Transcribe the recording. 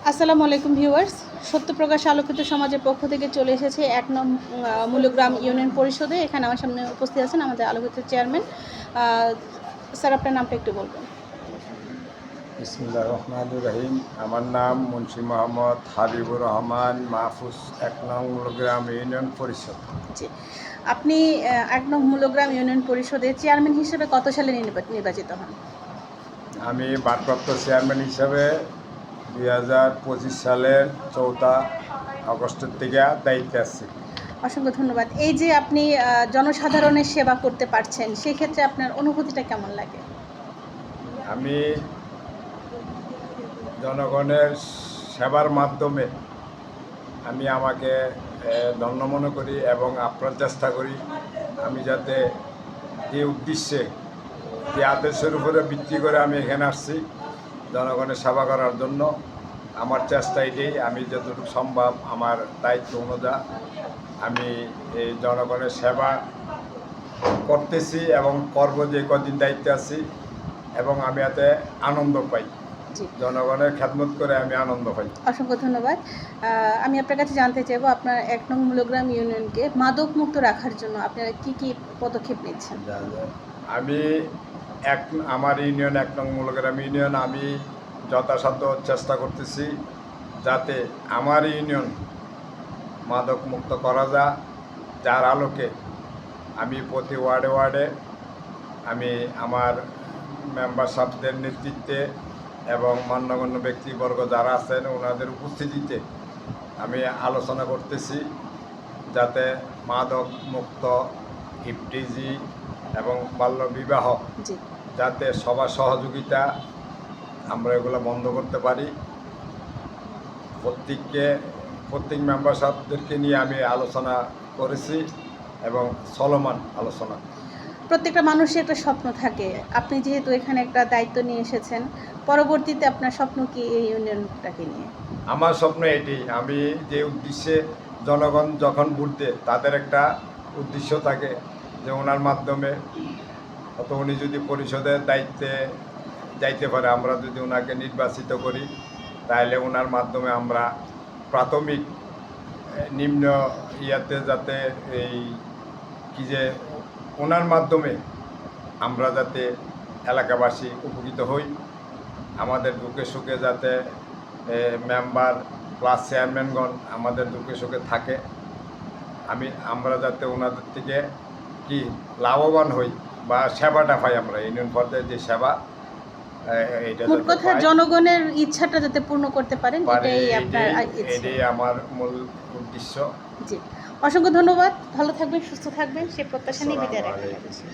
আসসালামু আলাইকুম ভিউয়ার্স, সত্যপ্রকাশ আলোকিত সমাজের পক্ষ থেকে চলে এসেছে ১ নং মূল্যগ্রাম ইউনিয়ন পরিষদে। এখানে আমার সামনে উপস্থিত আছেন আমাদের আলোকিত চেয়ারম্যান। স্যার, আপনার নামটা একটু বলবেন। বিসমিল্লাহির রহমানির রহিম। আমার নাম মুন্সি মোহাম্মদ হাবিবুর রহমান মাহফুজ, ১ নং মূল্যগ্রাম ইউনিয়ন পরিষদ। জি, আপনি ১ নং মূল্যগ্রাম ইউনিয়ন পরিষদে চেয়ারম্যান হিসেবে কত সালে নির্বাচিত হন? আমি ভারপ্রাপ্ত চেয়ারম্যান হিসাবে ২০২৫ সালের ৪ আগস্টের থেকে দায়িত্বে আছি। অসংখ্য ধন্যবাদ। এই যে আপনি জনসাধারণের সেবা করতে পারছেন, সেক্ষেত্রে আপনার অনুভূতিটা কেমন লাগে? আমি জনগণের সেবার মাধ্যমে আমি আমাকে ধন্য মনে করি এবং আপ্রাণ চেষ্টা করি আমি যাতে যে উদ্দেশ্যে যে আদেশের উপরে ভিত্তি করে আমি এখানে আসছি জনগণের সেবা করার জন্য। আমার চেষ্টা এটাই, আমি যতটুকু সম্ভব আমার দায়িত্ব অনুযায়ী আমি এই জনগণের সেবা করতেছি এবং করব যে কদিন দায়িত্বে আছি, এবং আমি এতে আনন্দ পাই। জনগণের খেদমত করে আমি আনন্দ পাই। অসংখ্য ধন্যবাদ। আমি আপনার কাছে জানতে চাইবো, আপনার ১ নং মূল্যগ্রাম ইউনিয়নকে মাদক মুক্ত রাখার জন্য আপনারা কি কি পদক্ষেপ নিচ্ছেন? আমি আমার ইউনিয়ন ১ নং মূল্যগ্রাম ইউনিয়ন আমি যথাসাধ্য চেষ্টা করতেছি যাতে আমার ইউনিয়ন মাদক মুক্ত করা যায়, যার আলোকে আমি প্রতি ওয়ার্ডে ওয়ার্ডে আমি আমার মেম্বার সাহেবদের নেতৃত্বে এবং মান্যগণ্য ব্যক্তিবর্গ যারা আছেন ওনাদের উপস্থিতিতে আমি আলোচনা করতেছি যাতে মাদক মুক্ত, ইফটিজি এবং বাল্যবিবাহ যাতে সবার সহযোগিতা আমরা এগুলো বন্ধ করতে পারি। প্রত্যেক মেম্বার সাহেবদেরকে নিয়ে আমি আলোচনা করেছি এবং চলমান আলোচনা। প্রত্যেকটা মানুষের একটা স্বপ্ন থাকে। আপনি যেহেতু এখানে একটা দায়িত্ব নিয়ে এসেছেন, পরবর্তীতে আপনার স্বপ্ন কি এই ইউনিয়নটাকে নিয়ে? আমার স্বপ্ন এটি, আমি যে উদ্দেশ্যে জনগণ যখন ভোট দেয় তাদের একটা উদ্দেশ্য থাকে যে ওনার মাধ্যমে অত উনি যদি পরিষদের দায়িত্বে যাইতে পারে, আমরা যদি ওনাকে নির্বাচিত করি তাহলে ওনার মাধ্যমে আমরা প্রাথমিক নিম্ন ইয়াতে যাতে এই কি যে ওনার মাধ্যমে আমরা যাতে এলাকাবাসী উপকৃত হই, আমাদের দুঃখে সুখে যাতে মেম্বার প্লাস চেয়ারম্যানগণ আমাদের দুঃখে সুখে থাকে, আমরা যাতে ওনাদের থেকে কি লাভবান হই বা সেবাটা পাই, আমরা ইউনিয়ন পর্যায়ে যে সেবা মোট কথা জনগণের ইচ্ছাটা যাতে পূর্ণ করতে পারেন, এটাই আমার মূল উদ্দেশ্য। জি, অসংখ্য ধন্যবাদ। ভালো থাকবেন, সুস্থ থাকবেন, সে প্রত্যাশা নিয়ে বিদায় রাখছি।